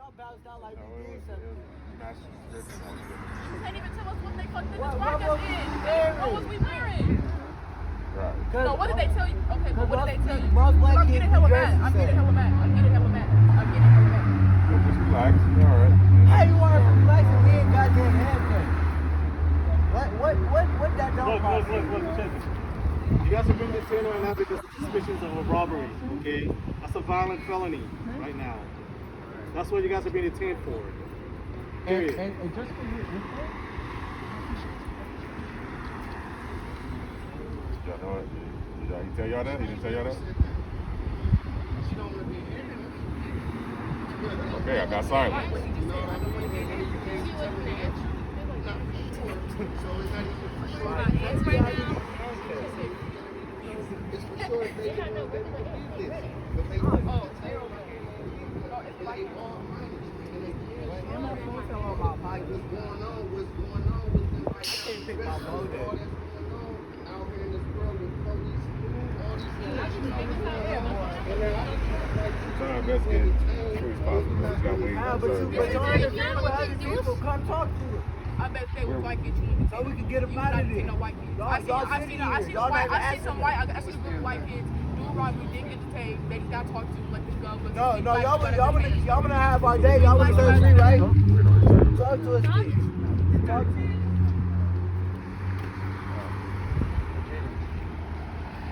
y'all bounced out like No, we did it something. was master description. You can't even tell us what they fucked in this What podcast was we in. wearing? What was we wearing? Right. So what did they tell you? Okay, but what did they tell you? Most black I'm kids getting be hella dressed mad. the I'm same. getting hella mad. I'm getting hella mad. I'm getting hella mad. So just relax. You're all right. How you want to relax and we ain't goddamn haircut? What that don't cost? Look, check it. You guys are being detained right now because of suspicions of a robbery, okay? That's a violent felony right now. That's what you guys are being detained for. Period. And just for you, Y'all know it? He tell y'all that? He didn't tell y'all that? Okay, I got silent. Trying to investigate as quick as possible. We just got waiting. but you other people come talk to you. I bet they was white kids. You So we can get them out of there. No white kids. Y'all I see sitting a here. Y'all not I see some white. asking I see a group of white kids doing robbery. Didn't get detained. They got talked to. Let them go. But No, y'all wanna have our day. Y'all wanna search me, right? Talk to us, please. Talk to us.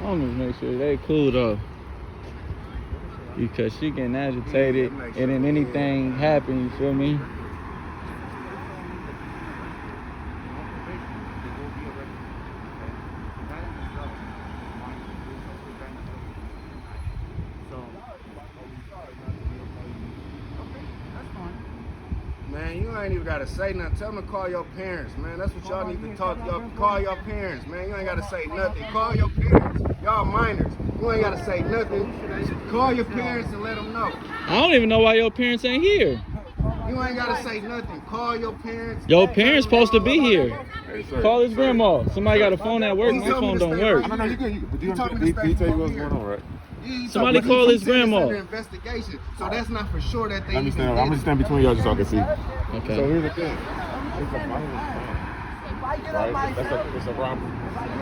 I'm gonna make sure they cool though. Because she getting agitated and then anything happen, you feel me? Man, you ain't even gotta say nothing. Tell them to call your parents, man. That's what y'all need to talk. Y'all call your parents, man. You ain't gotta say nothing. Call your parents. Y'all minors. You ain't gotta say nothing. Call your parents and let them know. I don't even know why your parents ain't here. You ain't gotta say nothing. Call your parents. Your parents supposed to be here. Hey, sir. Call his grandma. Somebody got a phone at work. He My told me phone to don't stay work. right No, you good. But He you told me to stay he tell you what's here. going on, right? Somebody call his He said it's grandma. under investigation, so that's not for sure that they. Let me even stand. did I'm gonna it. stand between y'all just so I can see. Okay. So here's the thing. It's a violent crime, right? It's a robbery.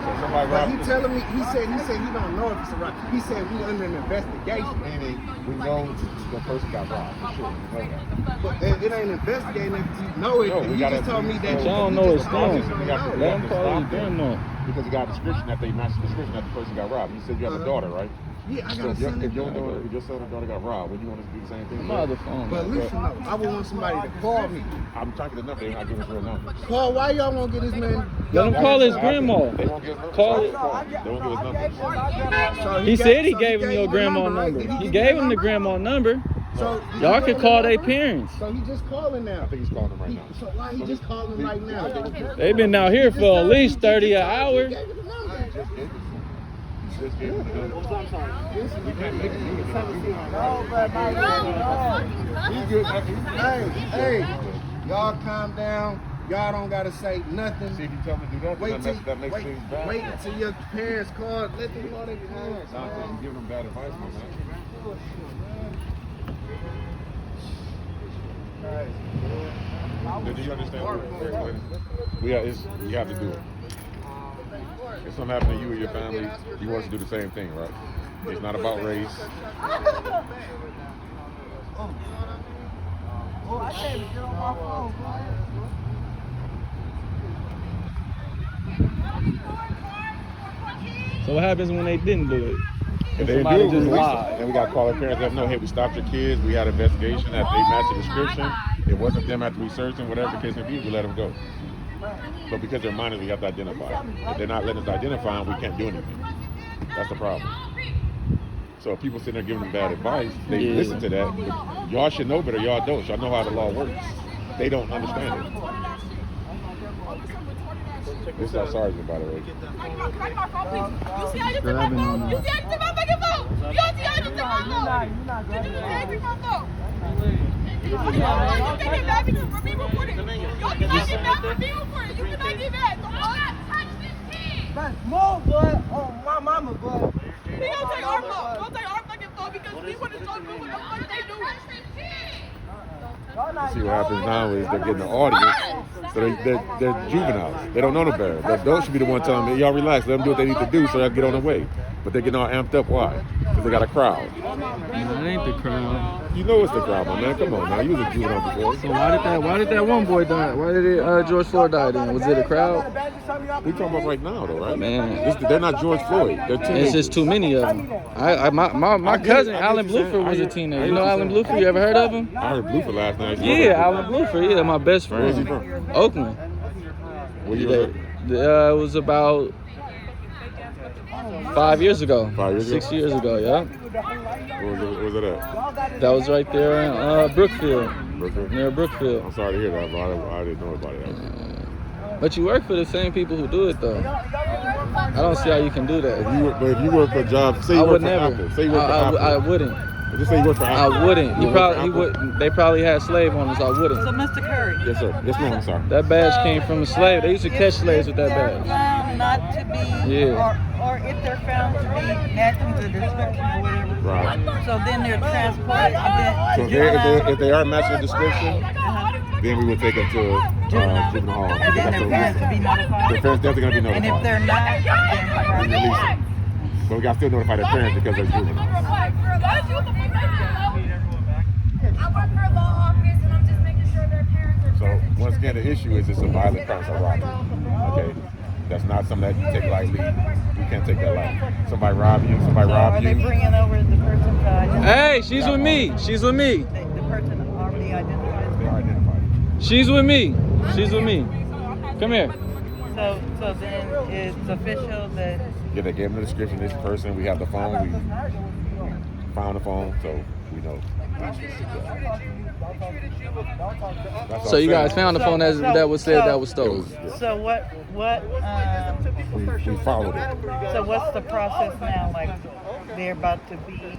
So somebody But robbed he us. telling me, he said he don't know if it's a robbery. He said we under an investigation. Meaning we know the person got robbed for sure. We know that. But it ain't investigating if you know it. No, we he gotta- just told me that. But y'all he know just it's told me them. he don't We got know. to- Let him call his Stop them. grandma. Because you got a description that they matched the description that the person got robbed. You said you have a daughter, right? Yeah, I So got a if your, son. if your daughter, if your son or daughter got robbed, would you want us to do the same thing? My other phone. But listen, though, I would want somebody to call me. I'm talking to the number. They're not giving us real numbers. Call. Why y'all won't get this man? Let him call his grandma. They won't give us numbers. Call They it. won't give us numbers. So He said he so gave him your grandma right? number. Did He give you gave the him the number? grandma number. So did Y'all you can give him call the their number? parents. So he just calling now. I think he's calling them right now. So why he just calling right now? They been out here for at least 30 an hour. He just gave us the number. I'm sorry. We can't make him do it. No, but my He's good. Hey, y'all calm down. Y'all don't gotta say nothing. See if you tell him to do that, Wait till that makes things bad. wait till your parents call. Let them call their parents. Not that I'm giving them bad advice, my man. Do you understand what we're explaining? You have to do it. If something happened to you or your family, you want us to do the same thing, right? It's not about race. Oh, I can't even get on my phone, So what happens when they didn't do it? If they somebody do, just we lied. then we got to call their parents. Let them know, hey, we stopped your kids. We had an investigation that they matched the description. It wasn't them after we searched them, whatever the case may be. We let them go. But because they're minors, we have to identify them. If they're not letting us identify them, we can't do anything. That's the problem. So if people sitting there giving them bad advice, they Yeah. listen to that. But y'all should know better. Y'all don't. Y'all know how the law works. They don't understand it. This is our sergeant, by the way. You see how you took my phone? You see how you took my fucking phone? You see how you took my phone? Did you take my phone? You can't get mad because for me reporting. Y'all cannot get mad for me reporting. You cannot get mad. Don't not touch this kid. That's more blood on my mama, blood. He gonna take our phone. Don't take our fucking phone because we want to show you what the fuck they doing. See what happens now is they're getting the audience, so they're juveniles. They don't know no better. The adults should be the one telling them, y'all relax, let them do what they need to do so they'll get on their way. But they're getting all amped up. Why? Because they got a crowd. It ain't the crowd. You know it's the crowd, my man. Come on now. You was a juvenile before. So why did that one boy die? Why did George Floyd die then? Was it a crowd? We talking about right now, though, right? Man. They're not George Floyd. They're teenagers. It's just too many of them. My cousin Alan Bluford was a teenager. You know Alan Bluford? You ever heard of him? I heard Bluford last night. Yeah, Alan Bluford. Yeah, my best friend. Where's he from? Oakland. Where you It was about 5 years ago. 5 years ago? 6 years ago, yeah. Where was it at? That was right there in Brookfield, Brooklyn? near Brookfield. I'm sorry to hear that, but I didn't know about it. But you work for the same people who do it, though. I don't see how you can do that. If you work for a job, say I you work would for never. Apple. Say you work for Apple. I wouldn't. Just say you work for Apple. I wouldn't. You work for Apple? Wouldn't. They probably had slave owners. I wouldn't. So, Mr. Curry, Yes, sir. Yes, ma'am. I'm sorry. That badge came from a slave. They used to catch slaves with that they're badge. found not to be, Yeah. or if they're found to be matching the description or whatever, Right. so then they're transported. So And if they are matching the description, then we would take them to juvenile hall. then their parents will be notified. Their parents definitely going to be And if notified. they're not, We then release them. But we got to still notify their parents because they're juveniles. I work for a law office and I'm just making sure their parents are So once again, the issue is it's a violent crime, it's a robbery. Okay, that's not something that you take lightly. You can't take that lightly. Somebody rob you. Somebody so rob are they you. bringing over the person to identify? Hey, she's with me. She's with me. The person already identified? They are identified. She's with me. She's with me. Come here. So then it's official that Yeah, they gave them the description. This person, we have the phone. We found the phone, so we know. That's So all you I'm guys saying. found the phone that was said that was It stolen. was- yeah. so what We followed it. so what's the process now? Like they're about to be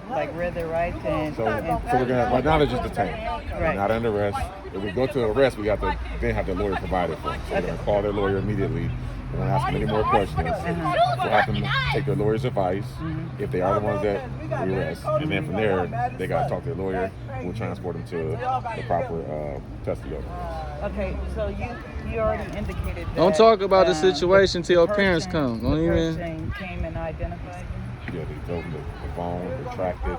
like read their rights and So we're gonna right now they're just detained. They're Right. not under arrest. If we go to arrest, we have to then have the lawyer provided for them. So we're gonna call their lawyer immediately. We're gonna ask them any more questions. We'll have them take their lawyer's advice if they are the ones that we arrest, and then from there they gotta talk to their lawyer. We'll transport them to the proper custody of them. okay, so you already indicated that Don't talk about the situation till your the parents person- come. Don't the even. person came and identified you? Yeah, they told them the phone, they tracked it,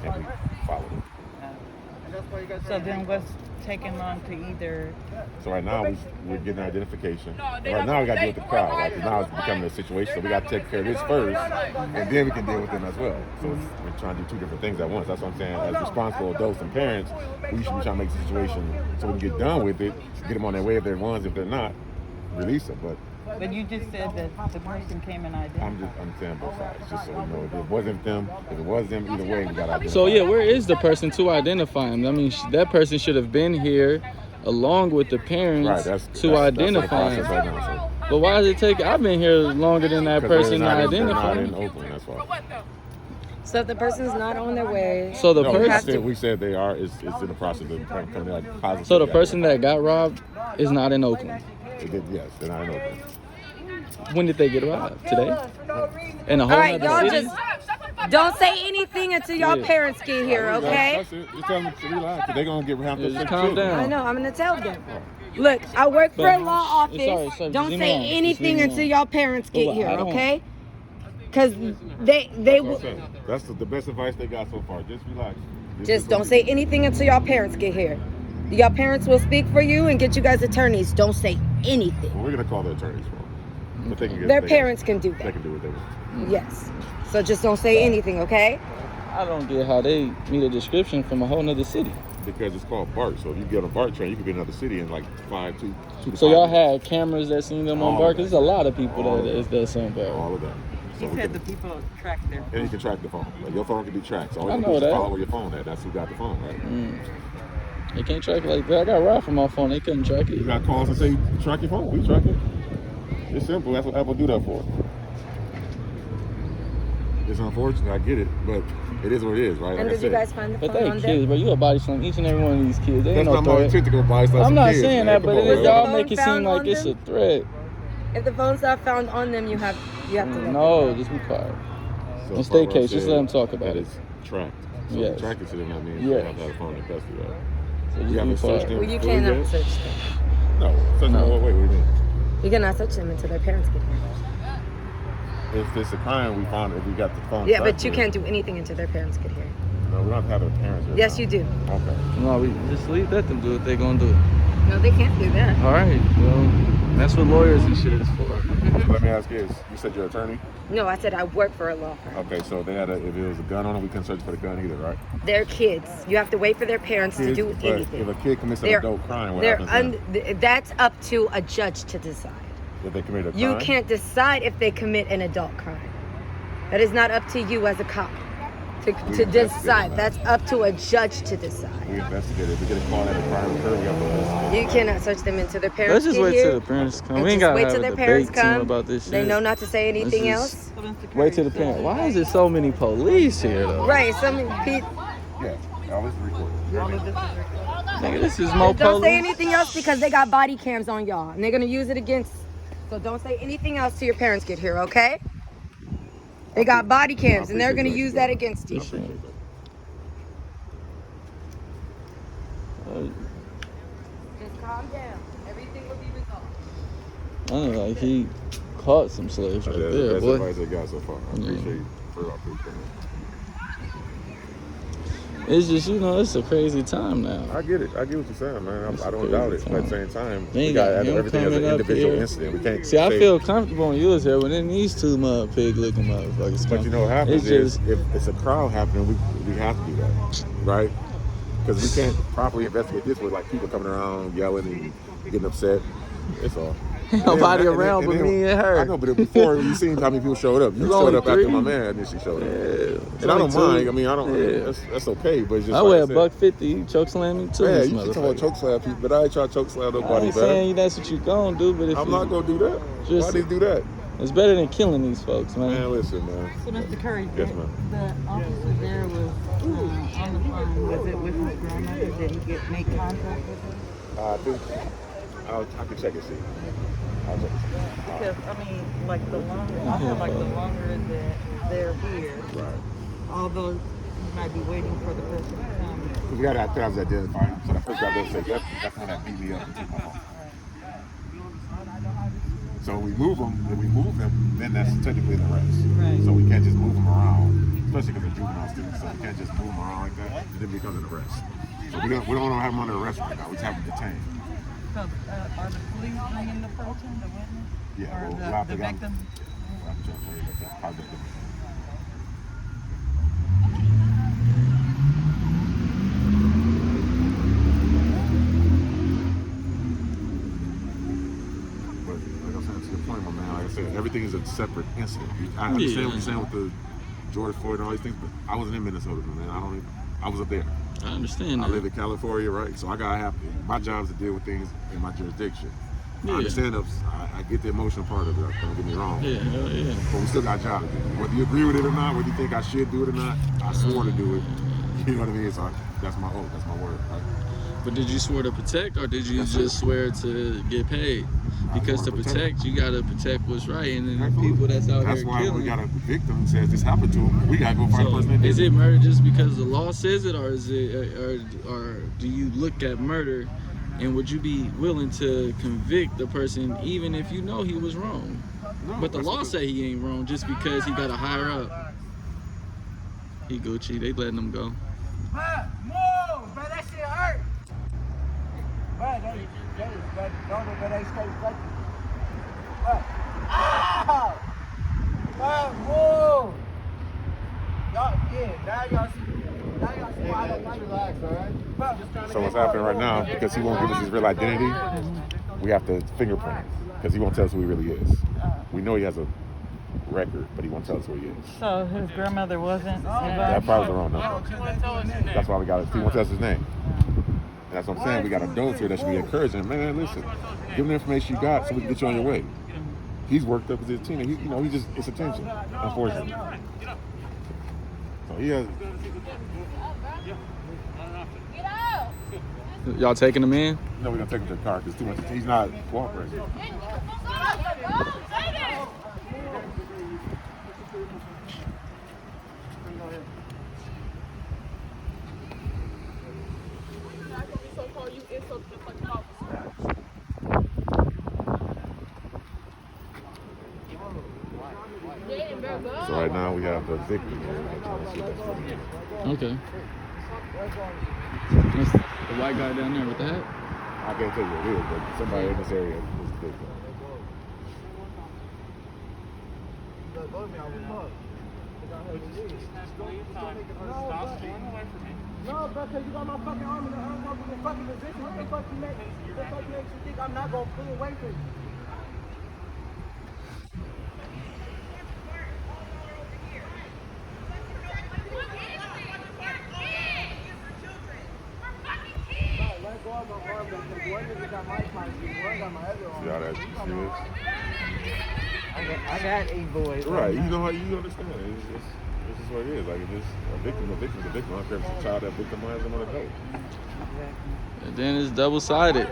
and we followed it. So then what's taking long to either So right now we're getting identification. Right now we got to deal with the crowd. Right now it's becoming a situation, so we got to take care of this first, and then we can deal with them as well. So we're trying to do two different things at once. That's what I'm saying. As responsible adults and parents, we should be trying to make the situation so we can get done with it, get them on their way if they're ones. If they're not, release them. But you just said that the person came and identified. I'm saying both sides, just so we know if it wasn't them, if it was them, either way we got to identify. So yeah, where is the person to identify him? I mean, that person should have been here along with the parents Right, that's to identify that's the him. process right now. But why does it take? I've been here longer than that Because person to they're identify not in him. Oakland, that's why. So if the person's not on their way, So the No, person, we said they are. It's in the process of coming out positive. so the person that got robbed is not in Oakland. They did, yes, they're not in Oakland. When did they get robbed? Today? In a whole all right, nother y'all city? just don't say anything until y'all Yeah. parents get here, okay? That's it. Just tell them to relax. They're gonna get around Yeah, to just calm down. I know, I'm gonna tell them. Look, I work for a But- law it's all right, office. so Don't leave say me alone. Just anything leave me until alone. y'all parents get Well, here, I don't- okay? Because they That's will. what I'm saying. That's the best advice they got so far. Just relax. Just don't say anything until y'all parents get here. Y'all parents will speak for you and get you guys attorneys. Don't say anything. Well, we're gonna call the attorneys for them. But they can get, Their they parents can do They that. can do what they want. Yes. So just don't say anything, okay? I don't get how they need a description from a whole nother city. Because it's called BART. So if you get on a BART train, you could be in another city in like 2 to So 5 y'all minutes. had cameras that seen them All on of BART? that. 'Cause there's a lot of people All of that's on BART. all of that. So You we said can, the people track their and you can track the phone. Like your phone can be tracked. So all I you know can do is that. follow where your phone at. That's who got the phone, right? They can't track it like that. I got robbed from my phone. They couldn't track You it. got calls and say track your phone. We track it. It's simple. That's what Apple do that for. It's unfortunate. I get it, but it is what it is, right? And Like I did you said, guys find the But phone they on kids, them? bro. You a body slam each and every one of these kids. They ain't that's no not my threat. intent to go buy stuff. I'm some not kids, saying man. that, but Come on, it, man. y'all Phone make it seem found like on it's a them? threat. If the phone's not found on them, you have to let them No, know. just be quiet. So In far, state what I case, just said, let them talk about that it. it's tracked. So Yes. if tracked it to them, that means Yes. they have to have a phone in custody, right? So We haven't searched them. Well, you fully cannot yet. search them. No. Search them. No. What way? What do you mean? You cannot search them until their parents get here. If it's a crime, we found it. If we got the phone. Yeah, tracked but you to it. can't do anything until their parents get here. No, we don't have to have their parents. here Yes, now. you do. Okay. No, we just let them do what they're gonna do. No, they can't do that. All right. Well, that's what lawyers and shit is for. So let me ask you this. You said you're an attorney? No, I said I work for a law firm. Okay, so they had if it was a gun on it, we couldn't search for the gun either, right? They're kids. You have to wait for their parents to Kids, do but anything. if a kid commits an They're- adult crime, what They're happens then? that's up to a judge to decide. If they commit a crime? You can't decide if they commit an adult crime. That is not up to you as a cop to investigate decide. that. That's up to a judge to decide. We investigate it. If we get a call that a crime occurred, we have to investigate. You cannot search them until their parents Let's just get wait here. till the parents come. And We ain't just gotta wait have till a their debate parents team come. about this shit. They know not to say anything just- else. Wait till the parents. Why is there so many police here though? Right. Some people. Yeah, all this is recorded. Nigga, this is more Don't say police. anything else because they got body cams on y'all and they're gonna use it against. So don't say anything else till your parents get here, okay? They got body cams and they're gonna use that against you. I appreciate that. Just calm down. Everything will be resolved. I know, like he caught some slaves right there, That's boy. advice they got so far. I Yeah. appreciate you. I appreciate it. It's just, you know, it's a crazy time now. I get it. I get what you're saying, man. It's I don't crazy doubt it. But at time. the same time, They we ain't got got to him have everything as an coming up individual here. incident. We can't See, I say- feel comfortable when you was here, but then these two pig looking motherfuckers come. But you know what happens It's is just, if it's a crowd happening, we have to do that, right? Because we can't properly investigate this with like people coming around yelling and getting upset. It's all. nobody And then- around but me and her. I know, but before you seen how many people showed up. You There's showed only up after three. my man initially showed up. Yeah, And I don't it's only mind. two. I mean, I don't. Yeah. That's okay. But it's just I like weigh said, $150. You choke slam me too, Yeah, this you keep talking about motherfucker. choke slam people, but I ain't trying to choke slam I nobody, ain't man. saying that's what you gonna do, but if I'm you, not gonna do that. Just- Why did you do that? it's better than killing these folks, man. Man, listen, man. So, Mr. Curry, Yes, ma'am. the officer there was on the phone. Was it with his grandmother? Did he make contact with her? I think I can check and see. I'll check and see. Because, I mean, like the longer, I feel like the longer that they're here, Right. although you might be waiting for the person to come. Because we got to have to identify him. So the first guy does say, that's one that beat me up and took my phone. So when we move them, then that's technically an arrest. Right. So we can't just move them around, especially because they're juvenile students. So we can't just move them around like that. And then becomes an arrest. So we don't want to have them under arrest right now. We just have them detained. So, are the police bringing the person, the witness? Yeah, Or we'll have the to go- victim? We'll have to check for you, but I'll get them. But like I said, to your point, my man, like I said, everything is a separate incident. I understand what you're saying with the George Floyd and all these things, but I wasn't in Minnesota, man. I was up there. I understand I that. live in California, right? So I gotta have my job is to deal with things in my jurisdiction. Yeah. I understand I get the emotional part of it. Don't get me wrong. Yeah, hell yeah. But we still got a job to do. Whether you agree with it or not, whether you think I should do it or not, I swore to do it. You know what I mean? So that's my oath. That's my word. Right? But did you swear to protect, or did you Yes, just sir. swear to get paid? Because to swore to protect, you gotta protect what's right, and then the Absolutely. people that's out That's here why we killing. got a victim says this happened to him. We gotta go find the So, person that did is it murder just because the law says it, or is it, or do you look at murder, and would you be willing to convict the person even if you know he was wrong? No, But the that's law what say he ain't wrong just because he got a higher up. He Gucci, they letting him go. Move, bro, that shit hurt. Bro, they stay flexible. Ow! Bro, move. Y'all, now y'all see why I don't like relax, alright? So what's happening right now, because he won't give us his real identity, we have to fingerprint him, because he won't tell us who he really is. We know he has a record, but he won't tell us who he is. So his grandmother wasn't That involved? probably the wrong number. That's why we got it. He won't tell us his name. And that's what I'm saying. We got adults here that should be encouraging. Man, listen, give him the information you got so we can get you on your way. He's worked up as a teenager. He just, it's attention, unfortunately. So he has, Get out! Y'all taking him in? no, we're going to take him to the car because too much, he's not cooperating. Take it! insult to the fucking officer. Yeah, and better go. So right now we have the victim here. We're trying to see what's going on. Okay. That's the white guy down there with the hat. I can't tell you what it is, but somebody in this area is the victim. No, bro, because you got my fucking arm in the uncomfortable fucking position. What the fuck you makes you think I'm not going to pull away from you? Let go of my arm, because one nigga got my punch, one got my other arm. See how that serious? I got a boy. Right, you know how you understand it. It's just, this is what it is. Like, it's just a victim. I don't care if it's a child that victimized them or an adult. And then it's double-sided.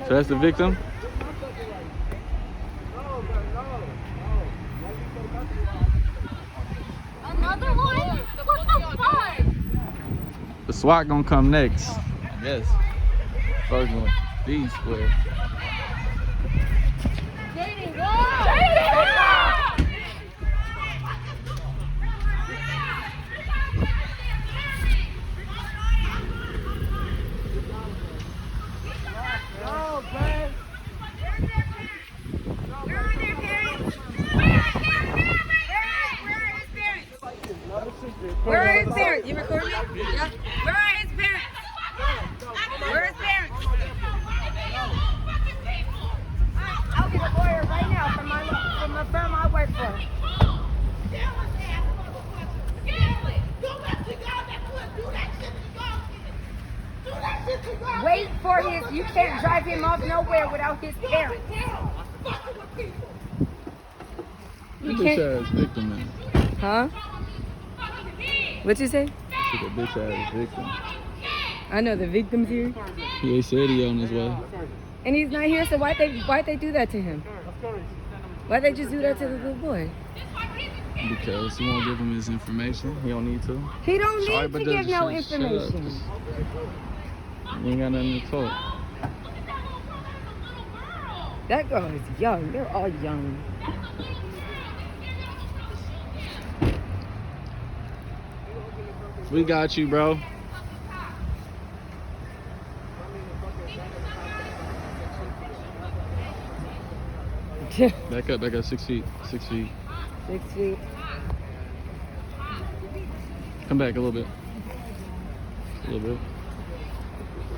So that's the victim? Another one? What the fuck? The SWAT gonna come next. Yes. First one, B square. Jaden, go! Jaden! Where are his parents? You recording me? Yeah. Where are his parents? Where are his parents? I'll get a lawyer right now from the firm I work for. Wait for his. You can't drive him off nowhere without his parents. You Bitch can't. ass victim, man. Huh? What'd you say? Look at bitch ass victim. I know the victim's here, He said he on his way. and he's not here. So why'd they do that to him? Why'd they just do that to the little boy? Because he won't give him his information. He don't need to. He don't Sorry, need but to give no shut up. information. You ain't got nothing to talk. That girl is young. They're all young. We got you, bro. Back up, 6 feet, 6 feet. 6 feet. Come back a little bit. A little bit.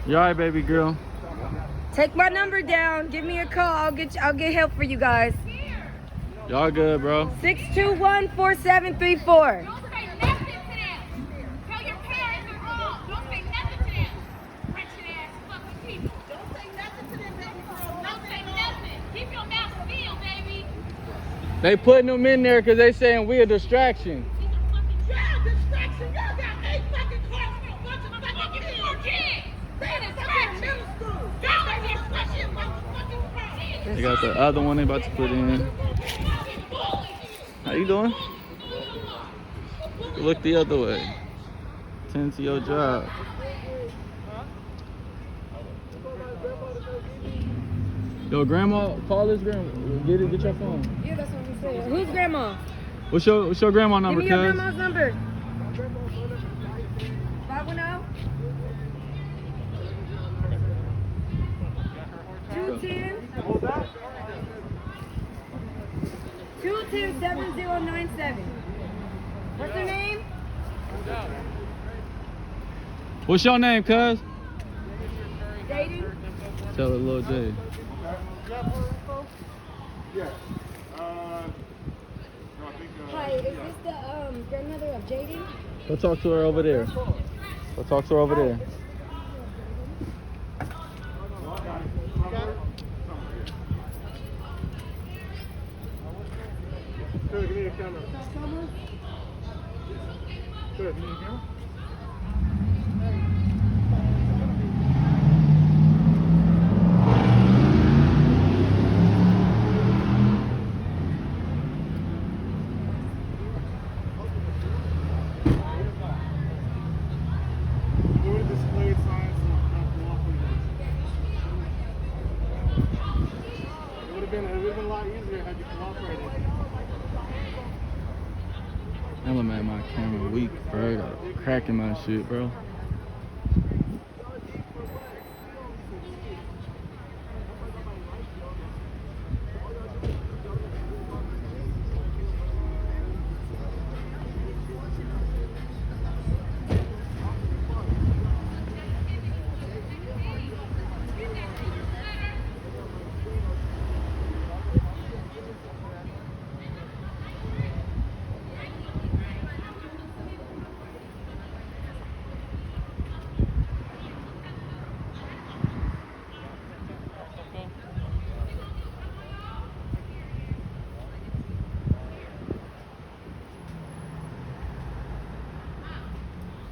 You alright, baby girl? Take my number down. Give me a call. I'll get help for you guys. Y'all good, bro? 621-4734. Don't say nothing to them. Tell your parents they're wrong. Don't say nothing to them. Wretched ass fucking people. Don't say nothing to them, baby. Don't say nothing. Keep your mouth sealed, baby. They putting them in there because they saying we a distraction. These are fucking distraction. Y'all got 8 fucking cars for a bunch of fucking kids. They distraction. Y'all are distraction. They got the other one they about to put in. How you doing? Look the other way. Tend to your job. Yo, grandma, call this grandma. Get your phone. Yeah, that's what I'm saying. Who's grandma? What's your grandma number, Give me your cuz? grandma's number. 510? 210? 210-7097. What's her name? What's your name, cuz? Jaden? Tell her Lil J. Hi, is this the grandmother of Jaden? Go talk to her over there. Go talk to her over there. Good, give me the camera. Good, give me the camera. been a lot easier had you cooperated. I'm mad my camera weak, bro. I got a crack in my shit, bro.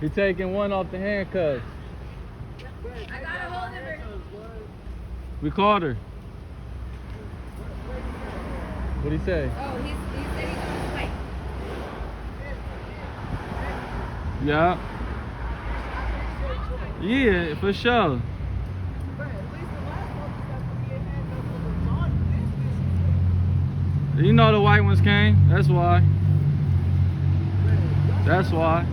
He taking one off the handcuffs. I got a hold of her. We called her. What'd he say? Oh, he said he's on his way. Yeah. Yeah, for sure. You know the white ones came. That's why. That's why.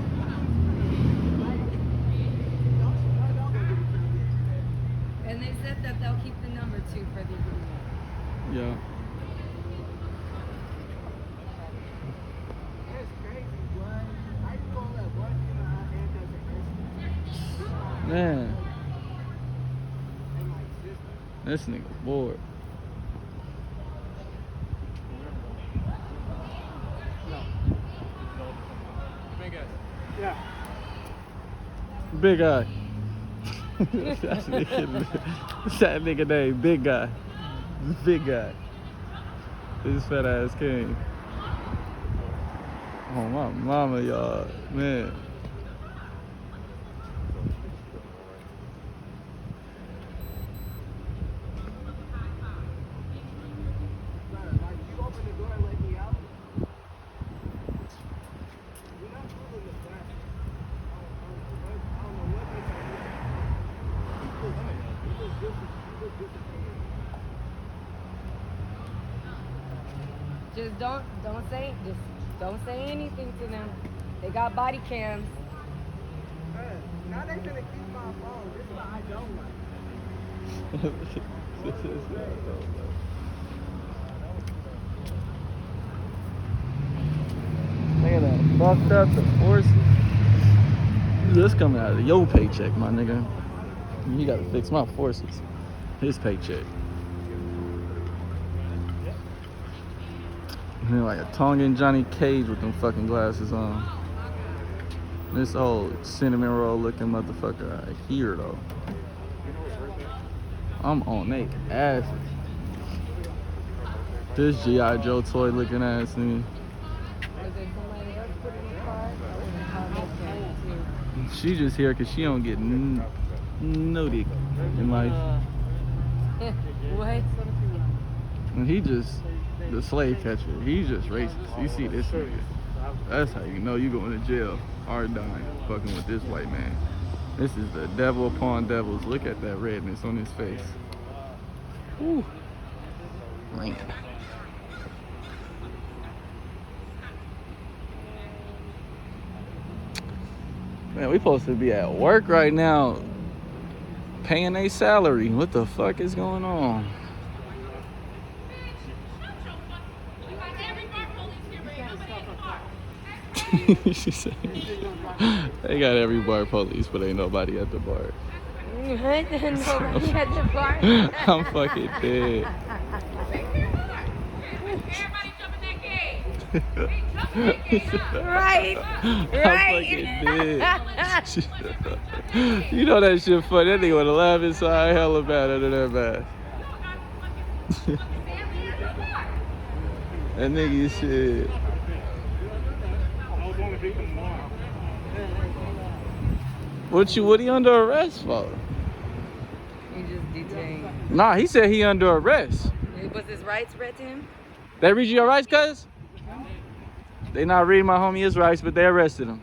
And they said that they'll keep the number too for the agreement. Yeah. Man. This nigga bored. Yeah. Big guy. That's that nigga name, Big Guy. Big Guy. This fat ass king. Oh my mama, y'all, man. Just don't say anything to them. They got body cams. Now they gonna keep my phone. This is what I don't like. Look at that. Fucked up the forces. This coming out of your paycheck, my nigga. You gotta fix my forces. His paycheck. You're like a Tongan Johnny Cage with them fucking glasses on. This old cinnamon roll looking motherfucker right here though. I'm on they ass. This G.I. Joe toy looking ass nigga. She just here cause she don't get no dick in life. What? And he just the slave catcher. He's just racist. You see this nigga. That's how you know you going to jail. Hard dying. Fucking with this white man. This is the devil upon devils. Look at that redness on his face. Whew. Man. Man, we supposed to be at work right now. Paying a salary. What the fuck is going on? She said, they got every bar police, but ain't nobody at the bar. Nobody at the bar? I'm fucking dead. Right. I'm fucking dead. You know that shit funny. That nigga would have laughed inside hella bad under that mask. That nigga shit. What he under arrest for? He just detained. Nah, he said he under arrest. Was his rights read to him? They read your rights, cuz? They not reading my homie his rights, but they arrested him.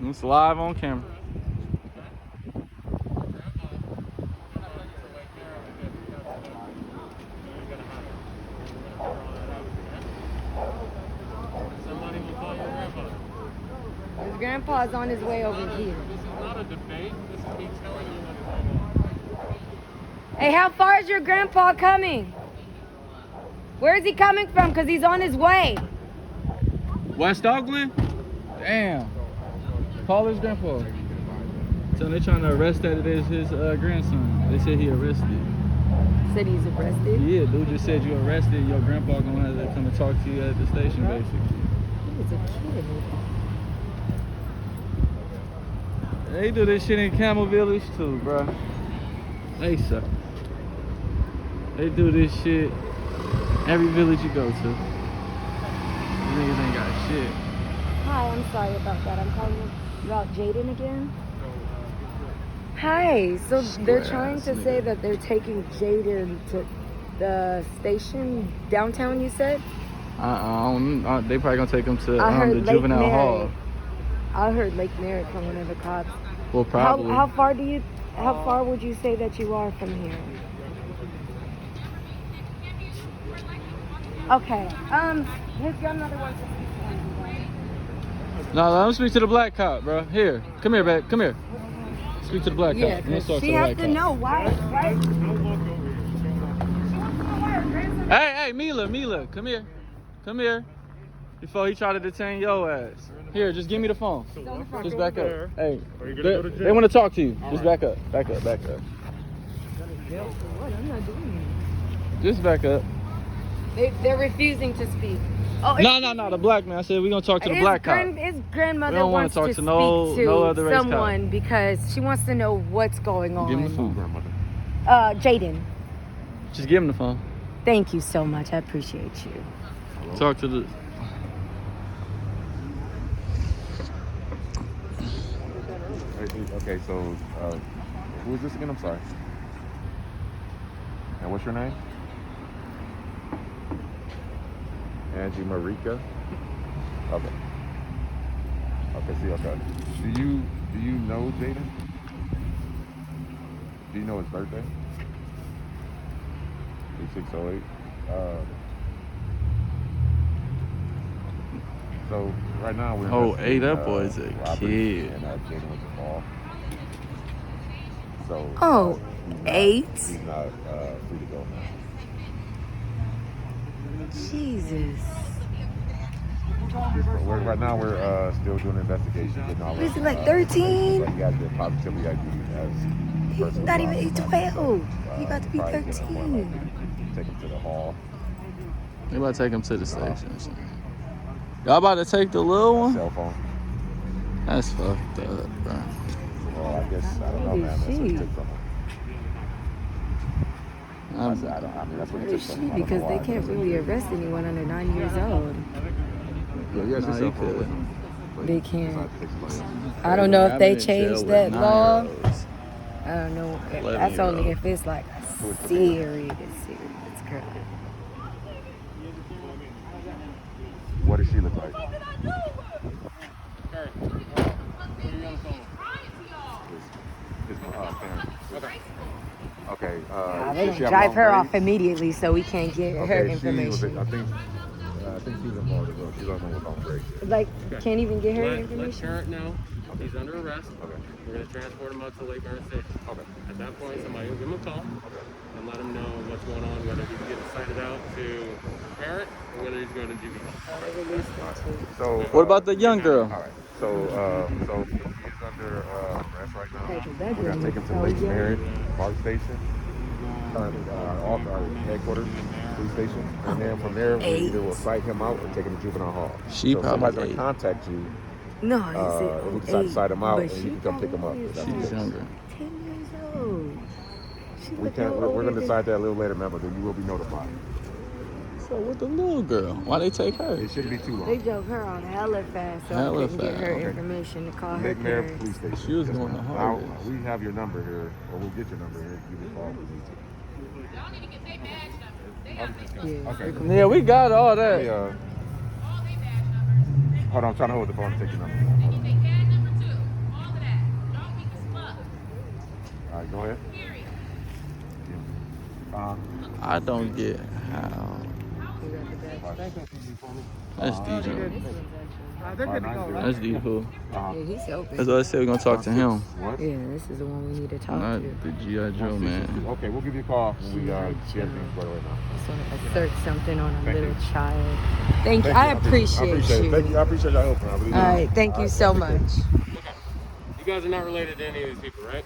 It's live on camera. grandpa's on his way over here. Not a debate. This is me telling you what Hey, how far is your grandpa coming? Where is he coming from? Because he's on his way. West Oakland? Damn. Call his grandpa. So they're trying to arrest that it is his grandson. They said he arrested. Said he's arrested? Yeah, dude just said you arrested. Your grandpa gonna have to come and talk to you at the station, basically. He was a kid. They do this shit in Camel Village too, bro. They suck. They do this shit every village you go to. These niggas ain't got shit. Hi, I'm sorry about that. I'm calling about Jaden again. Hi, so they're trying to say that they're taking Jaden to the station downtown, you said? They probably gonna take him to I heard the Lake juvenile Merritt. hall. I heard Lake Merritt from one of the cops. Well, probably. How far would you say that you are from here? Okay. His grandmother wants to speak to him. No, let him speak to the black cop, bro. Here, come here, babe. Come here. Speak to the black Yeah, cop. Let's talk to she the has black to cop. know why. Hey, Mila, come here. Come here. Before he try to detain your ass. Here, just give me the phone. Just back up. Hey, they want to talk to you. Just back up. Back up. What? I'm not doing Just back up. it. They're refusing to speak. Oh, No, the black man. I said we're going to talk to the black cop. His grandmother We don't wanna wants talk to to no speak to other race cop. someone because she wants to know what's going on. Give him the phone. Jaden, Just give him the phone. thank you so much. I appreciate you. Talk to the... Okay, so who is this again? I'm sorry. And what's your name? Angie Marika. Okay. Okay. Do you know Jaden? Do you know his birthday? 3608. So right now we're Hey, that boy's a robbery, kid. and Jaden was involved. So Eight? he's not free to go now. Jesus. Right now we're still doing an investigation. Getting all Is of, he like 13? But he got the positivity ID as He's not even 12. He got to be probably get an 13. appointment, take him to the hall. They about to take him to the station. Y'all about to take the little one? Cell phone. That's fucked up, bro. Well, I guess I don't know, man. That's what he took from him. I mean, that's what he took from him. I don't know Because they why. can't really arrest anyone under 9 years old. Yeah, he has his cell phone with him. But They he can't. decided to take somebody else. I don't know if they I've been in jail changed with that law. 9-year-olds. I don't know. 11 That's only year-old. if it's like serious crime. What does she look like? His parents. Okay. They does she don't have drive long her braids? off immediately, so we can't get her Okay, information. I think she's involved as well. She's on with long braids. Like, can't even get her Let information. parent know he's under arrest. Okay. We're going to transport him out to Lake Merritt Station. Okay. At that point, somebody will give him a call and let him know what's going on, whether he's getting cited out to parent or whether he's going to juvenile. So. What about the young girl? All right. So he's under arrest right now. We're gonna take him to Lake Merritt Park Station, our headquarters, police station, and then from there we either will cite him out or take him to juvenile hall. She so if somebody's probably gonna contact you, No, and we decide to cite him out, but and she you can come pick him up. probably If that's She's the case. younger. 10 years old. She We look can't. no We're older gonna than- decide that a little later, man. But then you will be notified. So with the little girl, why they take her? It shouldn't be too They long. drove her on hella fast, so Hella I couldn't get fast, her okay. information to call her Lake Merritt parents. Police Station. She was Yes, going ma'am. the Now, hardest. we have your number here, or we'll get your number here. Give me a call if we need to. Yeah. Okay. Yeah, we got all Let me, that. hold on, I'm trying to hold the phone and take your number. All right, go ahead. I don't get how. That's DJ. They're good to go, right? That's D-Pool. Yeah, he's open. That's what I said. We're gonna talk to him. What? Yeah, this is the one we need to talk Not to. the G.I. Joe man. Okay, we'll give you a call when we see everything squared away now. So assert something on a Thank little you. child. Thank you. I appreciate you. Thank you. I appreciate y'all helping. I really do. All right, thank you so much. You guys are not related to any of these people, right?